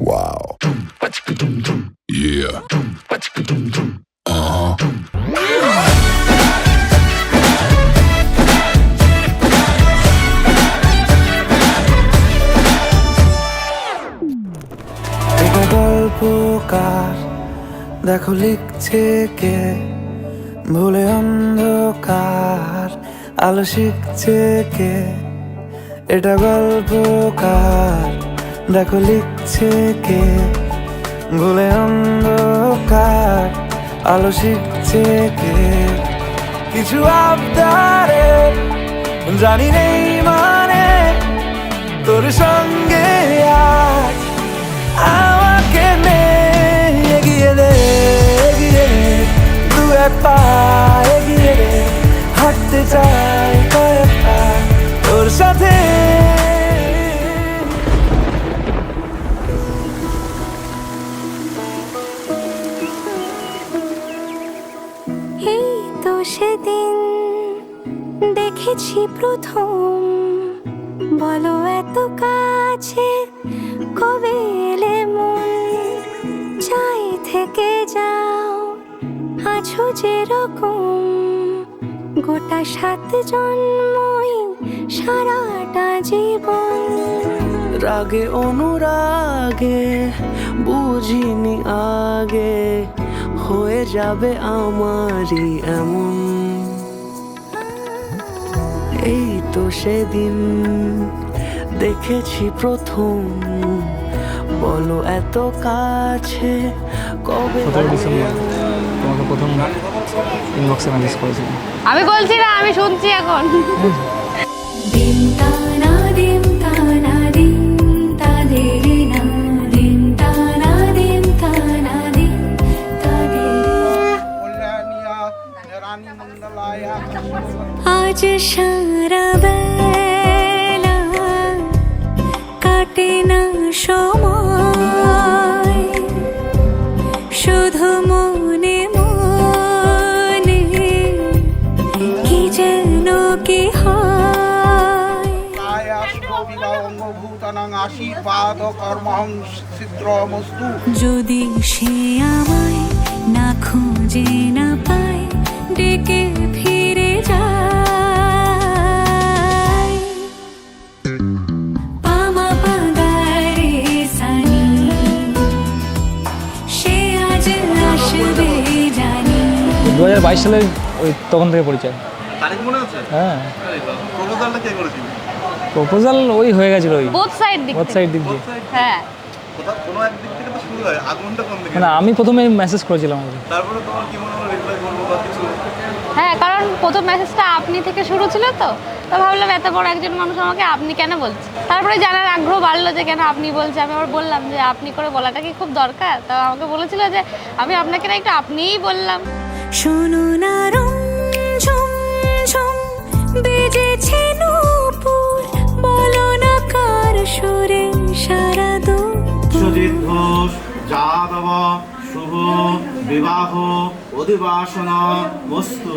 Wow. Yeah. Uh-huh. এটা গল্পকার দেখো লিখছে কে, ভুলে অন্ধকার আলো শিখছে কে। এটা গল্পকার দেখো লিখছে কে, ভুলে অন্ধকার আলো শিখছে কে। কিছু আবদারে জানি নেই মানে তোর সঙ্গে আজ আমাকে নে এগিয়ে দে, এগিয়ে দে, দু এক পা এগিয়ে দে, হাঁটতে চাই কয়েক পা তোর সাথে। এই তো সেদিন দেখেছি প্রথম, বলো এত কাছে কবে এলে মন। চাই থেকে যাও আছো যেরকম, গোটা 7 জন্মই সারাটা জীবন। রাগে অনুরাগে বুঝিনি আগে, হয়ে যাবে আমারই এমন। এই তো সেদিন দেখেছি প্রথম, বলো এত কাছে কবে। 17 ডিসেম্বর তোমাকে প্রথম ইনবক্সে মেসেজ করেছিলাম। আমি বলছি না, আমি শুনছি এখন। দিন তানা দিন তানা দিন তাদেরে না, দিন তানা দিন তানা দিন তাদেরে। আজ সারা বেলা কাটে না সময়, শুধু মনে মনে কি যেন কি হয়। যদি সে আমায় না খুঁজে না পায়, ডেকে ফিরে যায়। পামা পাগারে সানি, সে আজ আসবে জানি। 2022 সালে ওই তখন থেকে পরিচয়। তারিখ মনে আছে? হ্যাঁ, প্রপোজালটা কে করেছিল? প্রপোজাল ওই হয়ে গেছিল ওই বোথ সাইড দিক বোথ থেকে। সাইড দিক দিয়ে। হ্যাঁ, কোনো একদিক থেকে তো শুরু হয়, আগুনটা কোন দিকে? মানে আমি প্রথমে মেসেজ করেছিলাম আর কি। তারপরে তোমার কি মনে হলো রিপ্লাই করবো বা কিছু? হ্যাঁ, কারণ প্রথম মেসেজটা আপনি থেকে শুরু ছিল, তো ভাবলাম এত বড় একজন মানুষ আমাকে আপনি কেন বলছে। তারপরে জানার আগ্রহ বাড়লো যে কেন আপনি বলছে। আমি আবার বললাম যে আপনি করে বলাটা কি খুব দরকার। তো আমাকে বলেছিল যে আমি আপনাকে না একটু আপনিই বললাম। শোনো না রঞ্ঝম ঝম বেজেছে নূপুর, বলো না কার সুরে সারা দুপুর। সুজিত ঘোষ যাদব শুভ বিবাহ অধিবাসন বস্তু।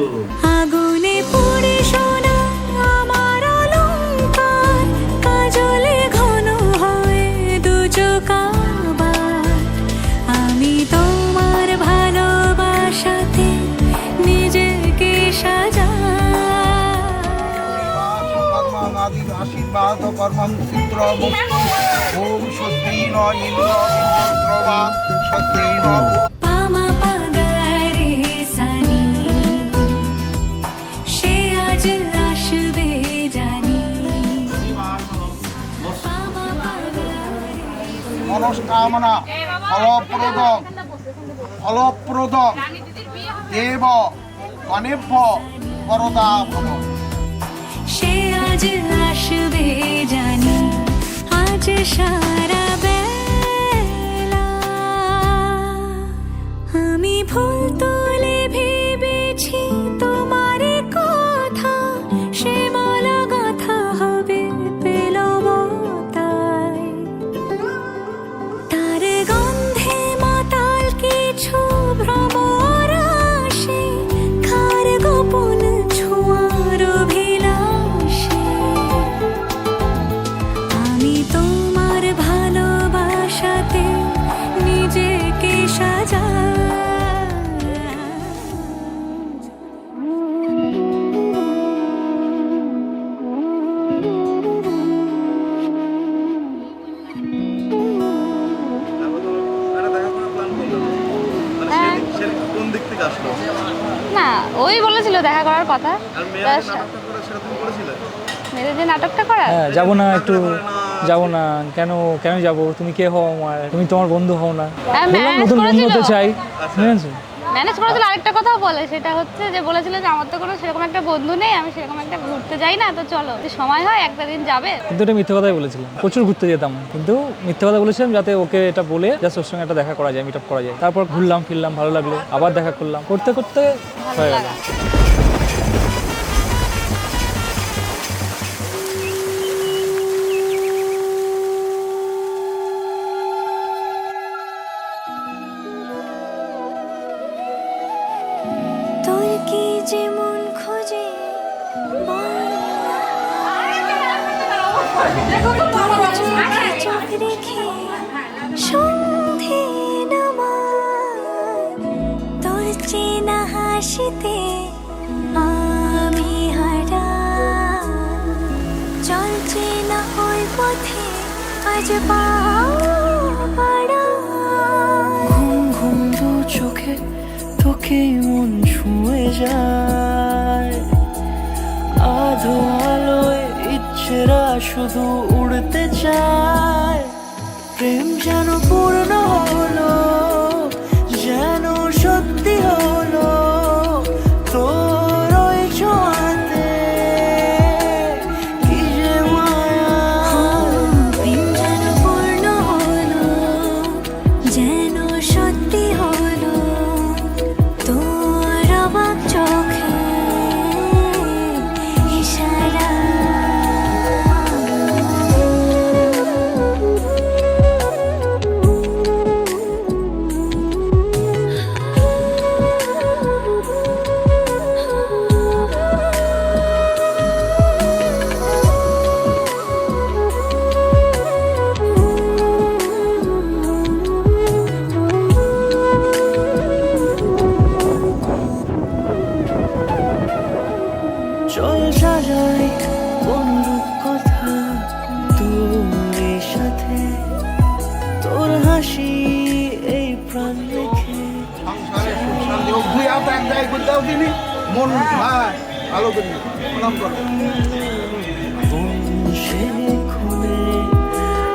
আগুনে পুড়ে সোনা আমার অলংকার, কাজলে ঘন হয় দু চোখ আবার। আমি তোমার ভালোবাসাতে নিজেকে সাজাই। আশীর্বাদ কর্মং চিত্র ওম স্বস্তি ন ইন্দ্র ইন্দ্রবা স্বস্তি ন। পামা পাগারে সানি, সে আজ আসবে জানি। পামা পাগারে মনস্কামনা ফলপ্রদ ফলপ্রদ দেব গণেভ্য বরদা ভব। সে আজ আসবে জানি। আজ সারা বেলা আমি ফুল তুলে ভেবেছি তোমার কথা, সে মালা গাথা হবে পেলব তাই। তার গন্ধে মাতাল কিছু ভ্রমর আসে, কার গোপন ছোঁয়ার অভিলাষে। আমি তোমার ওই বলেছিল দেখা করার কথা। আর মেয়েরা যে নাটকটা করে সেটা তুমি করেছিলে? মেয়েদের যে নাটকটা করা, হ্যাঁ যাবো না, একটু যাবো না, কেন কেন যাবো, তুমি কে হও আমার, তুমি তোমার বন্ধু হও না, হ্যাঁ, বললাম ম্যানেজ নতুন বন্ধু করেছিল। হতে চাই, বুঝেছো? ম্যানেজ করেছিল। আরেকটা কথাও বলে, সেটা হচ্ছে যে বলেছিল যে আমার তো কোনো সেরকম একটা বন্ধু নেই, আমি সেরকম একটা ঘুরতে যাই না, তো চলো যদি সময় হয় একটা দিন যাবে। কিন্তু এটা মিথ্যে কথাই বলেছিলাম, প্রচুর ঘুরতে যেতাম, কিন্তু মিথ্যে কথা বলেছিলাম যাতে ওকে এটা বলে জাস্ট ওর সঙ্গে একটা দেখা করা যায়, মিট আপ করা যায়। তারপর ঘুরলাম ফিরলাম, ভালো লাগলো, আবার দেখা করলাম, করতে করতে ভালো হয়ে গেল। লাগা। তোর কি যেমন খোঁজে চোখ রেখে সন্ধে নামায়, তোর চেনা হাসিতে আমি হারা, চলছে না ওই পথে আজ পাড়া। ঘুম ঘুম দু চোখে তোকে মন ছুঁয়ে যায়, আধো আলোয় ইচ্ছেরা শুধু উড়তে চায়। প্রেম যেন পূর্ণ হলো, যেন সত্যি হলো তোর ওই ছোঁয়াতে, কি যে মায়া। প্রেম যেন পূর্ণ হলো, যেন সত্যি হলো তোর অবাক চোখে ইশারা। চল সাজাই অনুরূপ কথা তোর সাথে, তোর হাসি এই প্রাণ রেখে। সংসারে সুখ শান্তি হোক, দুই হাত এক জায়গায় করে দাও তিনি, মন ভাই ভালো করি প্রণাম করো। সে খুনে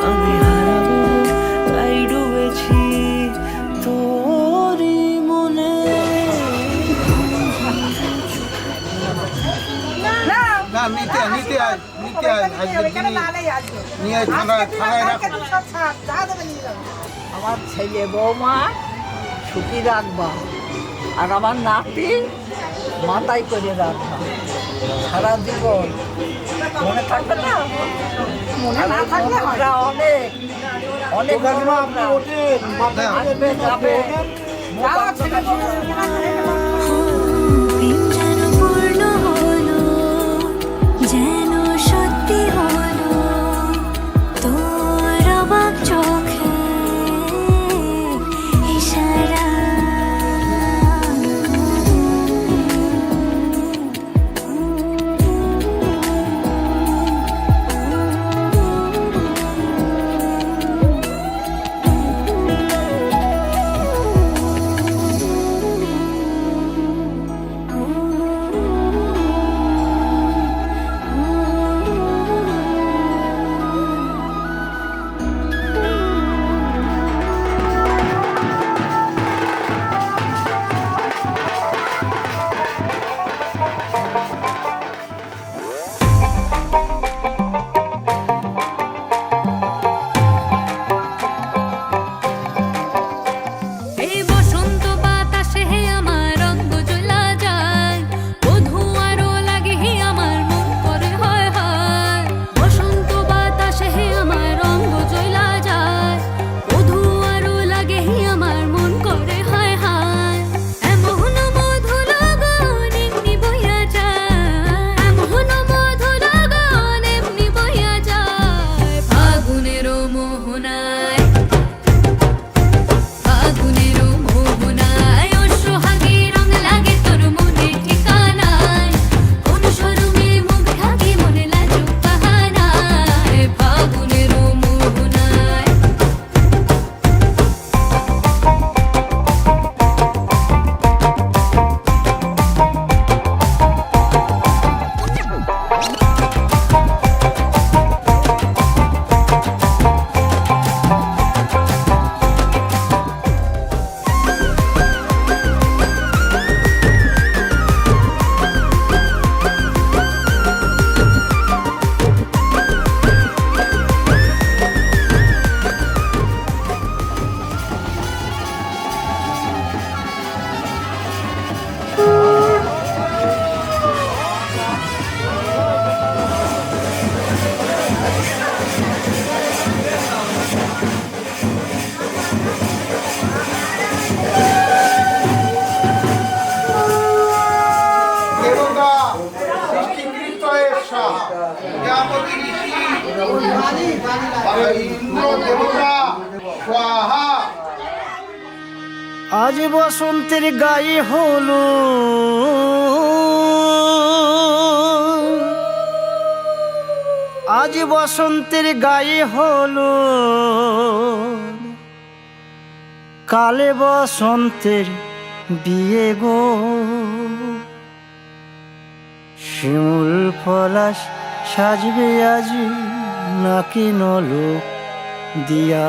আমি হারাবো, তাই ডুবেছি তোরই মনে। না নিতে নিতে আয়, নিতে আয়, আজকের দিনে নিয়ে আয়, থানায় রাখো। আমার ছেলে বৌমা সুখী রাখবা, আর আমার নাতি মাথায় করে রাখবা সারা জীবন। মনে থাকবে না? মনে না থাকলে আমরা অনেক অনেক আপনি ওঠেন, মাথায় হাত আসবে যাবে। প্রেম যেন পূর্ণ হলো, যেন সত্যি হলো তোর অবাক চোখে ইশারা। এই বসন্ত বাতাসে হে আমার রঙ জ্বলা যায়, বধূ আরো লাগে হে আমার মন করে হয় হয়। বসন্ত বাতাসে হে আমার রঙ জ্বলা যায়, বধূ আরো লাগে হে আমার মন করে হয় হয়। এমন মধু লগন এমনি বইয়া যায়, এমন মধু লগন এমনি বইয়া যায়। ফাগুনের মোহনায়, ফাগুনের মোহনায় ও সোহাগে রং লাগে তোর মনে ঠিকানায়। কোন শরমে মুখ ঢাকি মনে লাজুক বাহানায়। ফাগুনের মোহনায় প্রজাপতি ঋষি ইন্দ্র দেবতা স্বাহা। আজ বসন্তের গায়ে হলো আজ বসন্তের গায়ে হলো কালে বসন্তের বিয়ে গো শিমুল পলাশ সাজবে আজ নাকি নলো দিয়া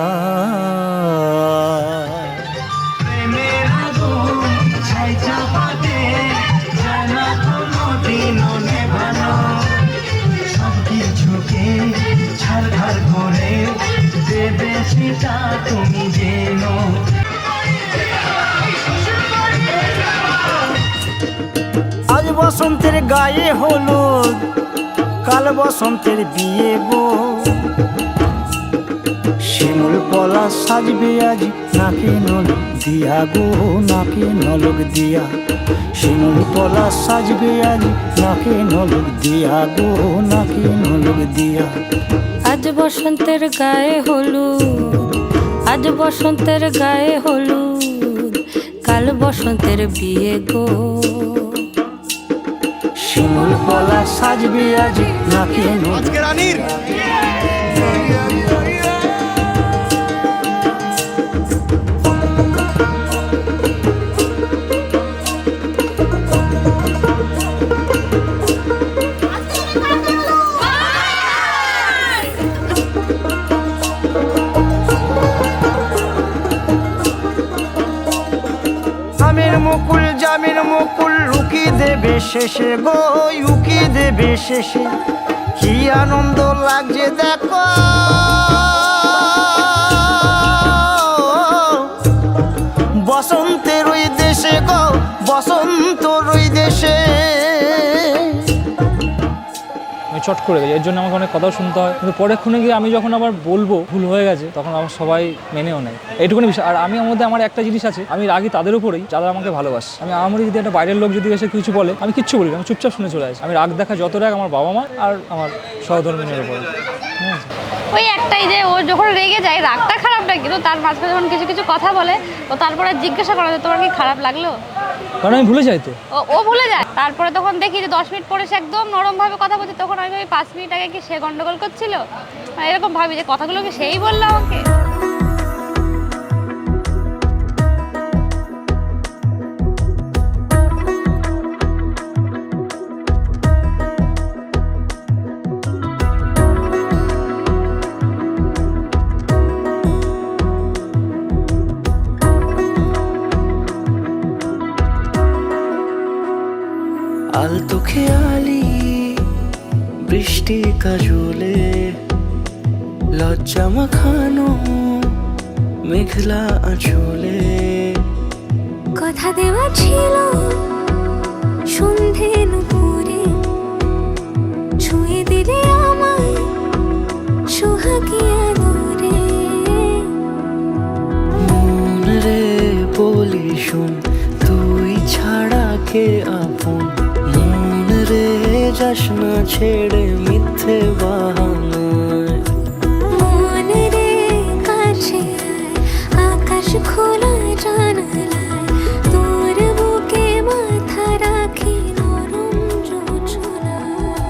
আজ বসন্তের গায়ে হলুদ কাল বসন্তের বিয়ে গো শিমুল পলাশ সাজবে আজ নাকে নলক দিয়া গো নাকে নলক দিয়া শিমুল পলাশ সাজবে আজ নাকে নলক দিয়া গো নাকে নলক দিয়া আজ বসন্তের গায়ে হলুদ আজ বসন্তের গায়ে হলুদ কাল বসন্তের বিয়ে গো শিমুল পলাশ সাজবে আজ নাকে নলক আজকে রানীর আমের মুকুল জামের মুকুল লুকি দেবে শেষে গো উকি দেবে শেষে কি আনন্দ লাগছে দেখো বসন্তের ওই দেশে গো বসন্তর ওই দেশে আমি চট করে গেছি, এর জন্য আমাকে অনেক কথাও শুনতে হয়, কিন্তু পরেক্ষণে গিয়ে আমি যখন আবার বলবো ভুল হয়ে গেছে তখন আমার সবাই মেনেও নেয়, এইটুকুনি বিষয়। আর আমি আমার মধ্যে আমার একটা জিনিস আছে, আমি রাগি তাদের উপরেই যারা আমাকে ভালোবাসে। আমি আমার যদি একটা বাইরের লোক যদি এসে কিছু বলে আমি কিচ্ছু বলি না, আমি চুপচাপ শুনে চলে আসি। আমি রাগ দেখা যত রাগ আমার বাবা মা আর আমার সহধর্মিনীর উপরে। হ্যাঁ, ওই একটাই যে ও যখন রেগে যায় রাগটা খারাপ না, কিন্তু তার মাঝখানে যখন কিছু কিছু কথা বলে ও তারপরে জিজ্ঞাসা করা যে তোমার কি খারাপ লাগলো, কারণ আমি ভুলে যাই তো। ও ভুলে যায়। তারপরে তখন দেখি যে 10 মিনিট পরে সে একদম নরমভাবে কথা বলছে, তখন আমি ভাবি 5 মিনিট আগে কি সে গন্ডগোল করছিল, এরকম ভাবি যে কথাগুলো কি সেই বললো আমাকে। আলতো খেয়ালি বৃষ্টি কাজলে লজ্জা মাখানো মেঘলা আঁচলে কথা দেওয়া ছিল সন্ধে নুপুরে ছুঁয়ে দিলে আমায় সোহাগিয়া দূরে মন রে বলি শুন তুই ছাড়া কে আপন মন রে যাস না ছেড়ে মিথ্যে বাহানায় মন রে কাছে আয়, আকাশ খোলা জানালায় তোর বুকে মাথা রাখি নরম জোছনায়।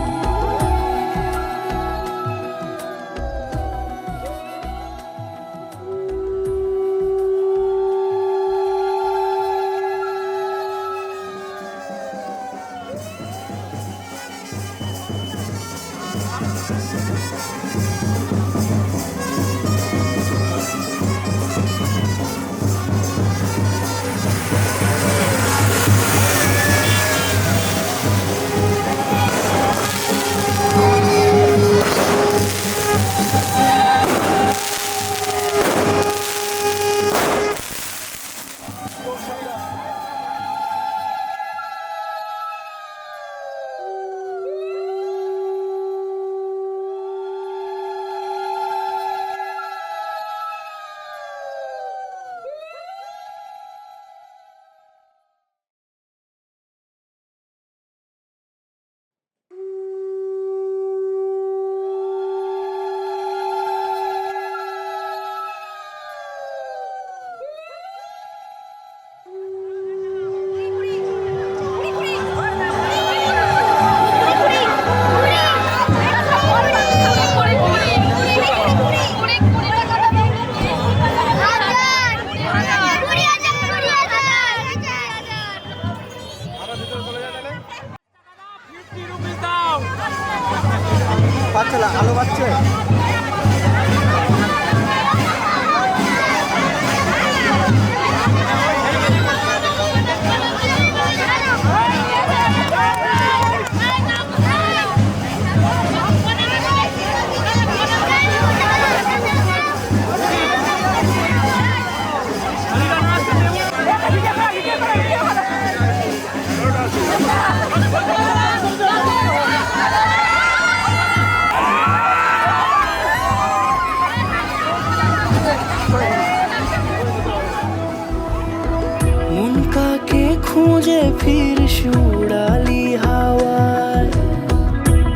খুঁজে ফিরিস উড়ালি হাওয়ায়।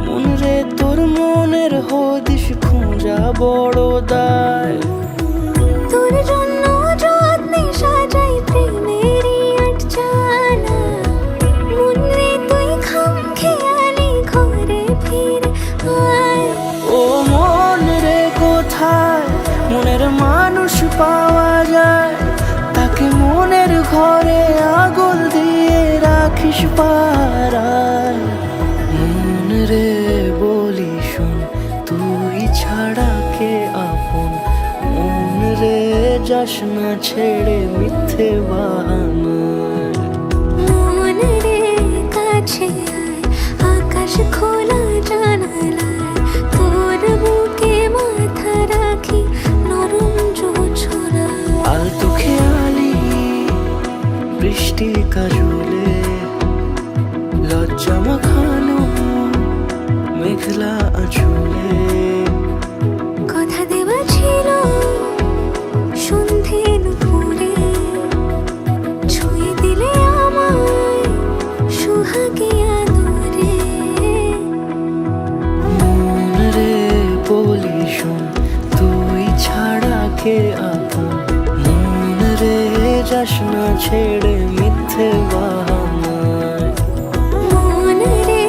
মন রে তোর মনের হদিস খোঁজা বড় দায়। তোর জন্য যত্নে সাজাই প্রেমেরই আটচালা, মন রে তুই খাম খেয়ালি ঘরে ফিরে আয়। ও মন রে কোথায় মনের মানুষ পাওয়া যায়, তাকে মনের ঘরে আগুন দিয়ে রাখিস পাড়ায়। মন রে বলি শোন তুই ছাড়া কে আপন, মন রে যাস না ছেড়ে মিথ্যে বাহানায়। মন রে কাছে আয়, আকাশ খোলা জানালায়, তোর বুকে মাথা রাখি নরম জোছনায়। আলতো খেয়ালি বৃষ্টি কাজলে, লজ্জা মাখানো মেঘলা আঁচলে। কথা দেওয়া ছিল সন্ধে দুপুরে, ছুঁয়ে দিলে আমায় সুহাগে আদরে। মন রে বলি শোন তুই ছাড়া কে আপন, মন রে যাস না ছেড়ে মিথ্যে বাহানায়। মন রে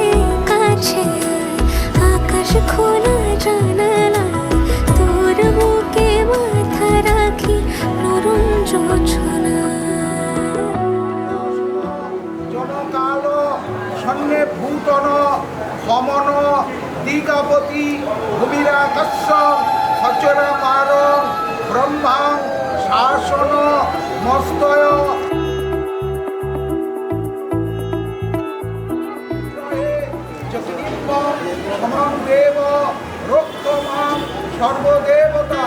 কাছে আয়, আকাশ খোলা জানালায়, তোর বুকে মাথা রাখি নরম জোছনায়। জনকাল সন্নে ভূতন সমন দিগাপতি ভূমিরাকাশ সচরামার ব্রহ্মাং শাসন মস্তয়। সমং দেব রক্ষমাং সর্বদেবতা।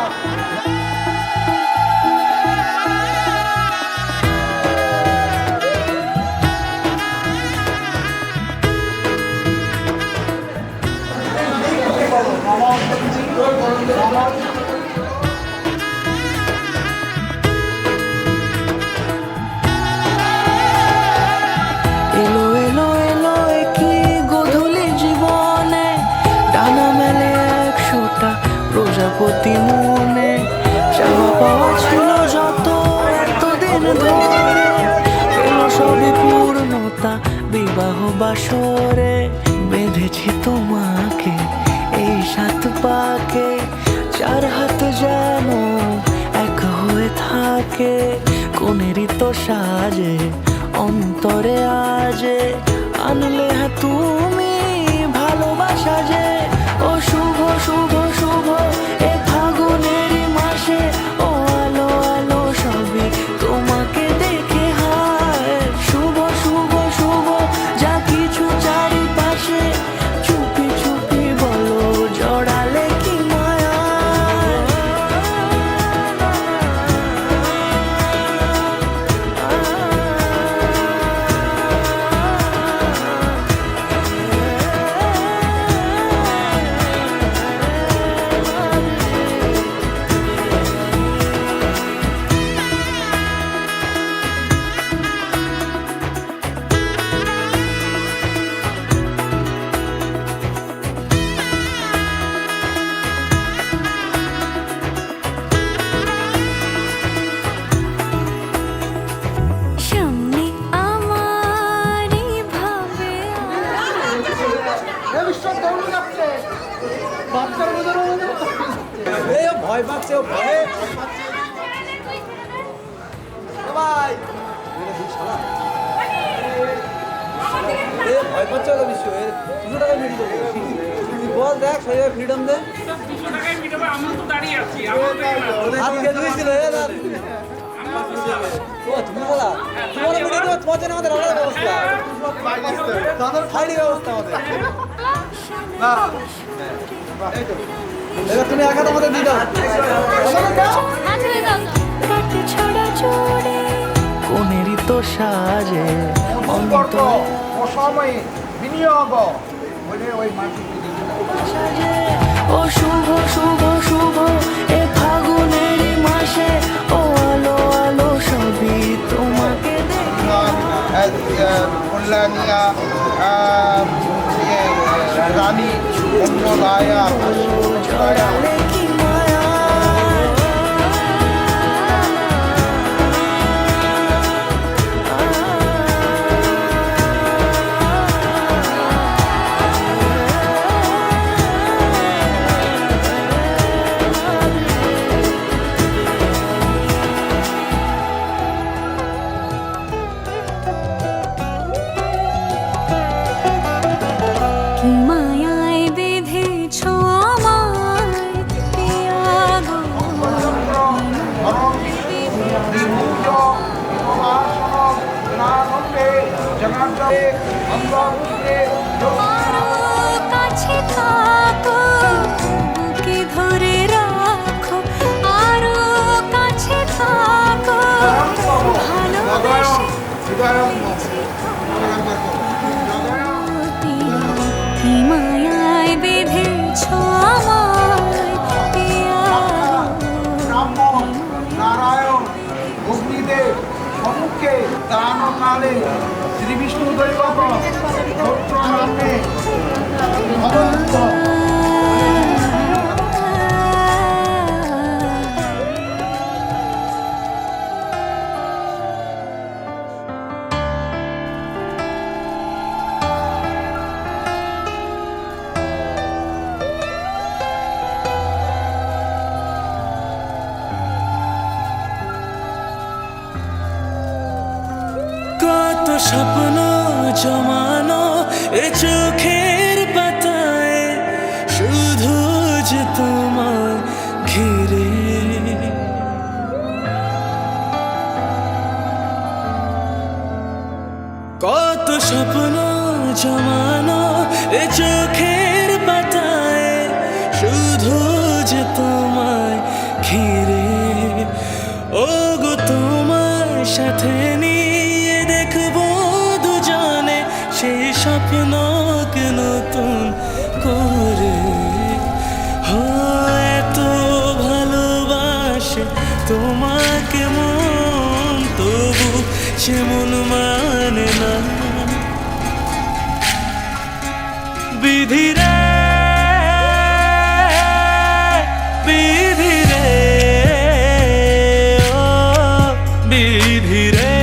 এলো এলো এলো কি গোধূলি জীবনে, ডানা মেলে 100টা প্রজাপতি মনে। চাওয়া পাওয়া ছিল যত এতদিন ধরে, এলো সবই পূর্ণতা বিবাহ বাসরে। বেঁধেছি তোমাকে এই 7 পাকে, 4 হাত যেন এক হয়ে থাকে। কোনেরই তো সাজে অন্তরে আজে, আনলে হ্যাঁ তুমি ভালোবাসা যে। ও শুভ শুভ শুভ এ ফাগুনেরই মাসে, ও আলো আলো সবই তোমাকে দেখে হায়। শুভ শুভ শুভ যা কিছু চারিপাশে, চুপি চুপি বলো জড়ালে কি মায়া। সামনে আমার ভাবে ভয় পাচ্ছে ও ভয়ে ভাই ভয় পাচ্ছে ওটা বিশ্ব 200 টাকা মিডিয়ে দেবো। তুই বল দেখ সেইভাবে ফ্রিডম দে। হাত কে ধুয়েছিল ও তুমি বলা তোমার মিডিয়ে দেবো, তোমার জন্য আমাদের আলাদা ব্যবস্থা, হাইডি ব্যবস্থা আমাদের। না এবার তুমি এক হাত আমাদের দিয়ে দাও। রাত ছড়া চড়ে কোনেরই তো সাজে সম্পর্ক অসময়ে বিনিয়োগ বলে ওই মাটি সাজে। ও শুভ শুভ শুভ এ ফাগুনেরই মাসে, ও আলো আলো সবই তোমাকে দেখে। নিয়া রানী অন্নদায়া পশুদায়া কি মায়া কি মায়ায় বেঁধেছ আমায় পিয়া গো আরো কাছে থাকো বুকে ধরে রাখো আরো কাছে থাকো ভালোবাসি কি মায়ায় বেঁধেছ আমায় পিয়া ব্রাহ্মণ নারায়ণ অগ্নিদেব সম্মুখে দানকালে শ্রী বিষ্ণু দৈবত ক্ষত্র নামে অনন্ত কত স্বপ্ন জমানো এ চোখের পাতায় শুধু যে তোমার ঘিরে কত স্বপ্ন জমানো এ চোখের পাতায় শুধু যে তোমায় ঘিরে ও গো তোমার সাথে নিয়ে দেখবো দুজনে সেই স্বপ্নকে নতুন করে হো এত ভালোবাসে তোমাকে মন তবু সে মন মানে না বিধিরে বিধিরে ও বিধিরে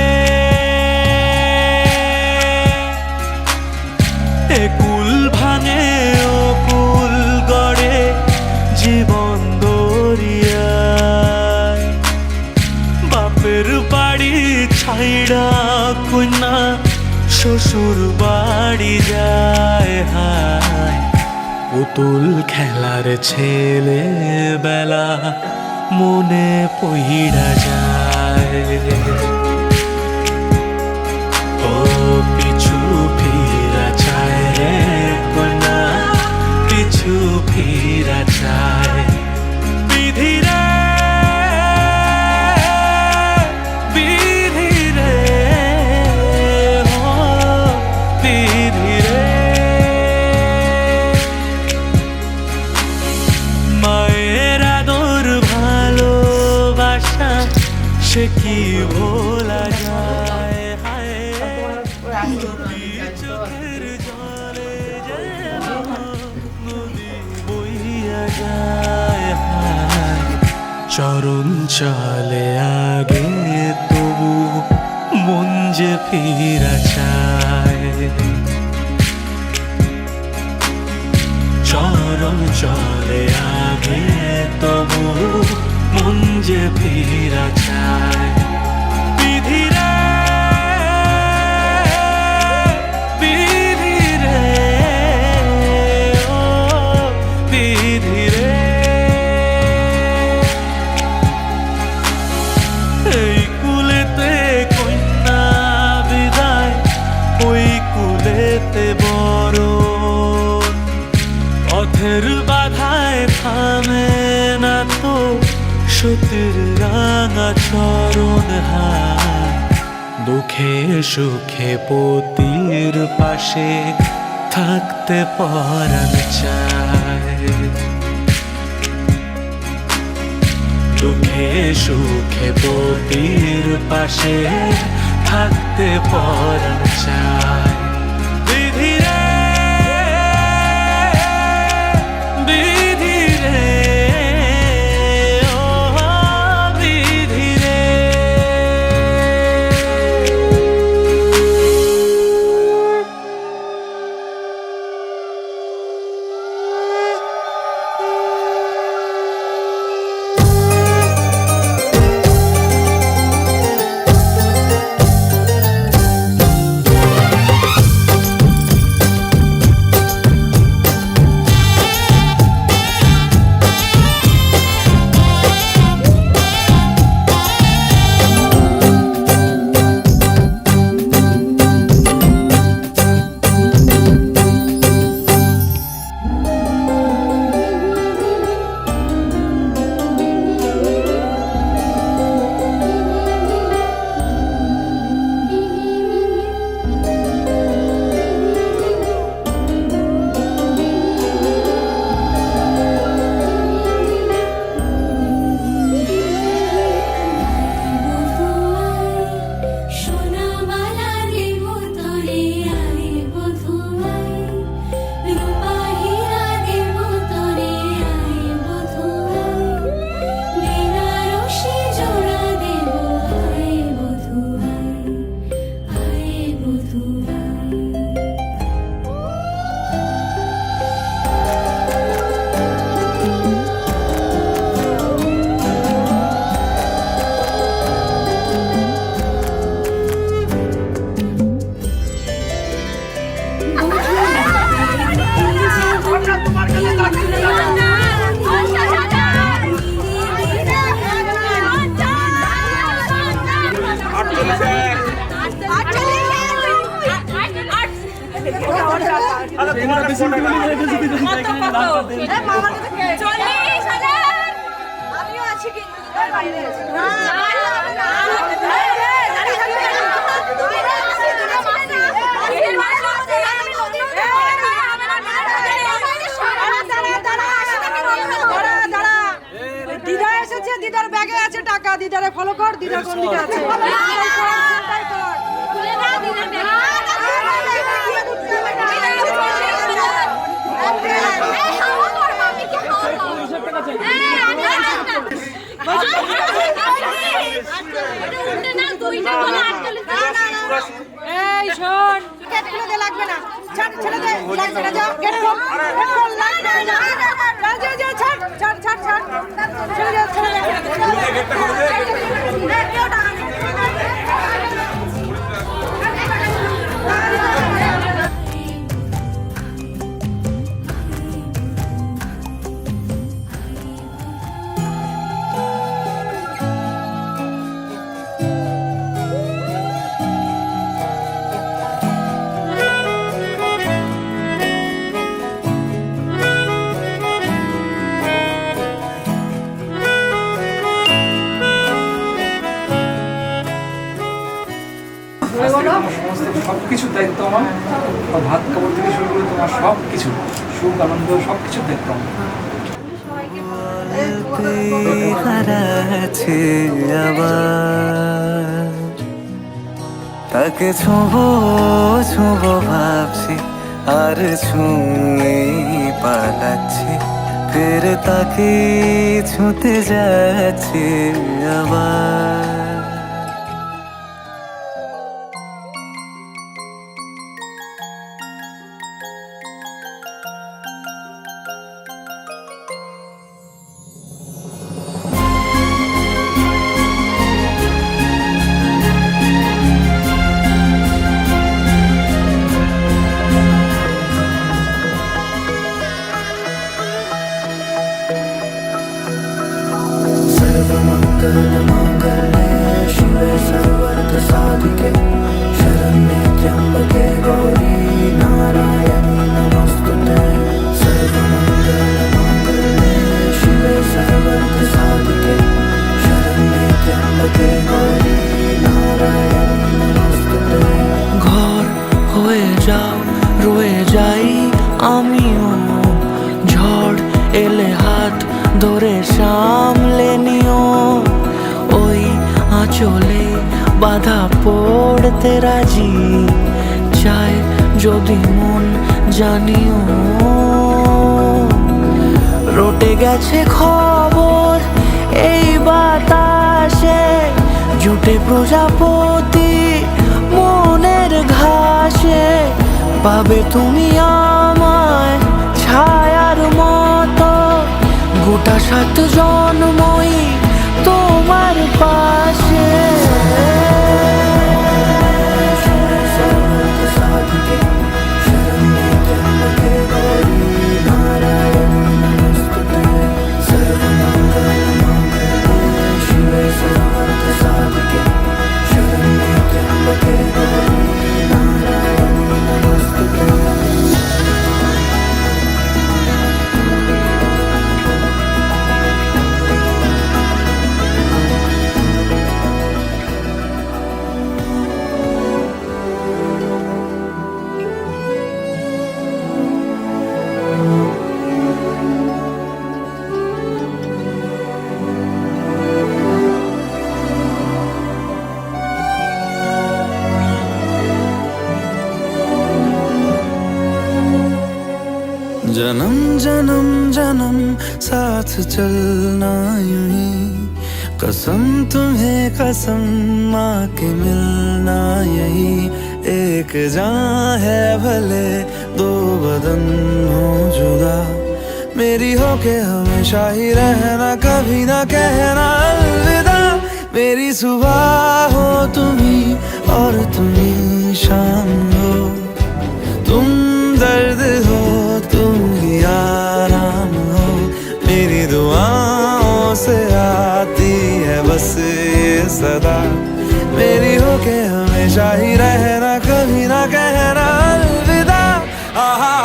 এ কুল ভাঙে ও কুল গড়ে জীবন দরিয়ায় বাপের বাড়ি ছাইড়া কন্যা শ্বশুর বাড়ি যায় হায় পুতুল খেলার ছেলে বেলা মনে পইড়া যায় ও পিছু ফিরা চায় রে কন্যা পিছু ফিরা চায় বিধিরে বিধিরে ও বিধিরে মায়ের আদর ভালোবাসা সে কি ভোলা যায় হায় চোখের জলে যেন নদী বইয়া যায় হায় চরণ চলে আগে তবু মন যে ফিরা চায় চরণ চলে আগে তবু মন যে ফিরা চায় বিধিরে বিধিরে ও বিধিরে এই কুলেতে কন্যা বিদায় ওই কুলেতে বড় পথের বাধায় থামে না তো সতীর রাঙা চরণ হায় দুঃখে সুখে পতির পাশে থাকতে পরাণ চায় দুঃখে সুখে পতির পাশে থাকতে পরাণ চায় আমিও আছি কিন্তু বাইরে দিদা এসেছে, দিদার ব্যাগে আছে টাকা, দিদারে ফলো কর, দিদার কোন দিকে আছে এই শোন, গেট খুলে দে, লাগবে না, ছাড়, ছেড়ে দে, লাগবে না, যা গেট খোল, গেট খোল, লাগবে না, যা যা যা, ছাড় ছাড় ছাড় ছাড়, ছেড়ে দে, ছেড়ে দে, গেটটা খুলে দে, কেউ টাকা নেই। সমস্ত সব কিছুর দায়িত্ব আমার, ভাত খাবার থেকে শুরু করে তোমার সব কিছু সুখ আনন্দ সব কিছুর দায়িত্ব আমার। হারাচ্ছে আবার তাকে ছোঁবো ছোঁবো ভাবছি, আর ছুঁয়ে পালাচ্ছি, ফের তাকে ছুঁতে যাচ্ছে আবার। ঘর হয়ে যাও, রয়ে যাই আমিও, ঝড় এলে হাত ধরে সামলে নিও, ওই আঁচলে বাধা পড়তে রাজি, চাই যদি মন জানিও। রটে গেছে খবর এই বাতাসে, জুটে প্রজাপতি মনের ঘাসে, পাবে তুমি আমায় ছায়ার মতো, গোটা 7 জন্মই তোমার পাশে। जन्म जन्म जन्म साथ चलना यूं ही, कसम तुम्हें कसम माँ के मिलना यही, एक जान है भले 2 बदन हो जुदा, मेरी हो के हमेशा ही रहना, कभी ना कहना अलविदा, मेरी सुबह हो तुम्ही और तुम्ही शाम हो, तुम दर्द हो तुम ही आराम हो, मेरी दुआओं से आती है बस ये सदा, मेरी हो के हमेशा ही रहना, कभी ना कहना अलविदा। आहा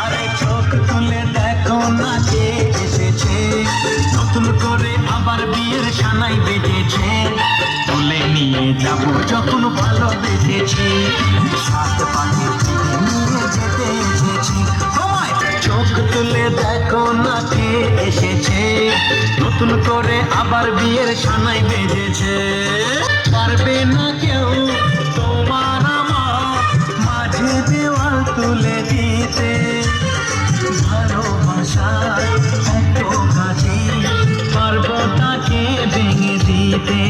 আরে চোখ তুলে দেখো না কে এসেছে, নতুন করে আবার বিয়ের সানাই বেজেছে, তুলে নিয়ে যাব যখন ভালো বেজেছে, সাত পাখি নিয়ে যেতে এসেছি। চোখ তুলে দেখো না কে এসেছে, নতুন করে আবার বিয়ের সানাই বেজেছে, পারবে না কেউ তোমার আমার মাঝে দেওয়াল তুলে দিতে, ভালোবাসার এত কাছে পারবো তাকে ভেঙে দিতে।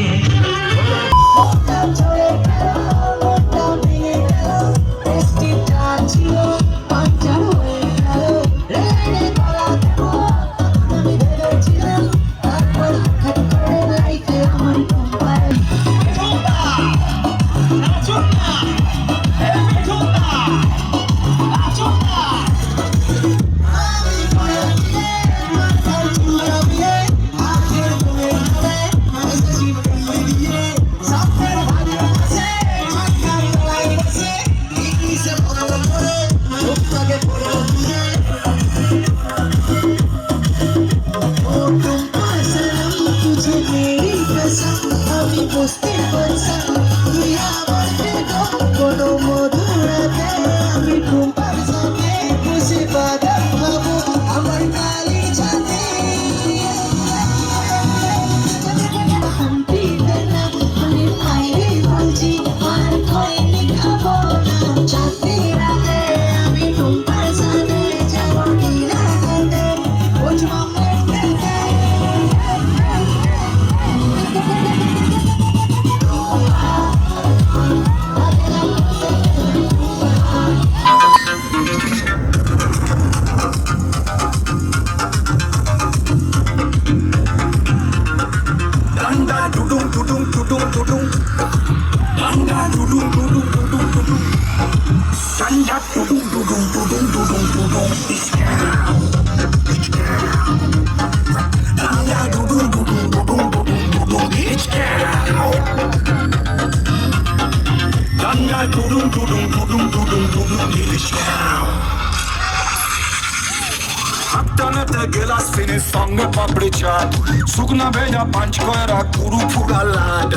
গেলাস ফিনিশ সঙ্গে পাপড়ি চাট, শুকনা ভেজা পাঁচ কয়রা কুরু ফুরা লাড,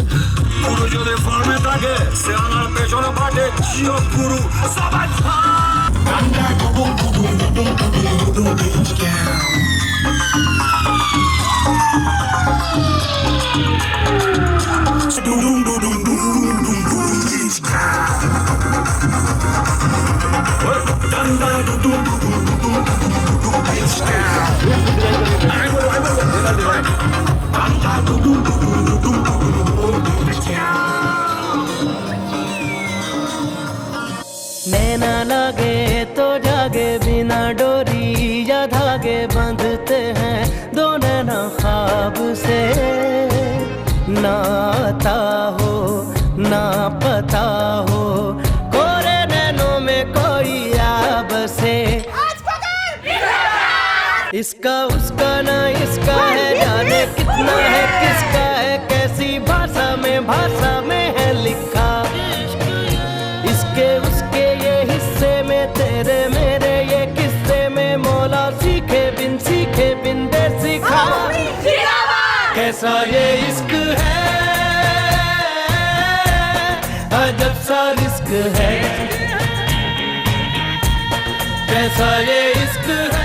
পুরো যদি ফর্মে থাকে সে আমার পেছনে পাটে জিও পুরু সবাই গান্ডা Duduma Duduma Duduma Duduma Duduma ditch ক্যাও। Duduma Duduma Duduma Duduma ditch ক্যাও। গান্ডা Duduma Duduma Duduma Duduma ditch ক্যাও। नैना लगे तो जागे, बिना डोरी या धागे बांधते हैं दो नैना ख्वाब से, ना आता हो ना पता हो कोरे नैनों में कोई याब से, इसका उसका ना इसका है, जाने कितना है किसका है, कैसी भाषा में है लिखा, इसके उसके ये हिस्से में तेरे मेरे ये किस्से में मौला सीखे बिन दे सिखा, कैसा ये इश्क है अजब सा रिस्क है, कैसा ये इश्क है।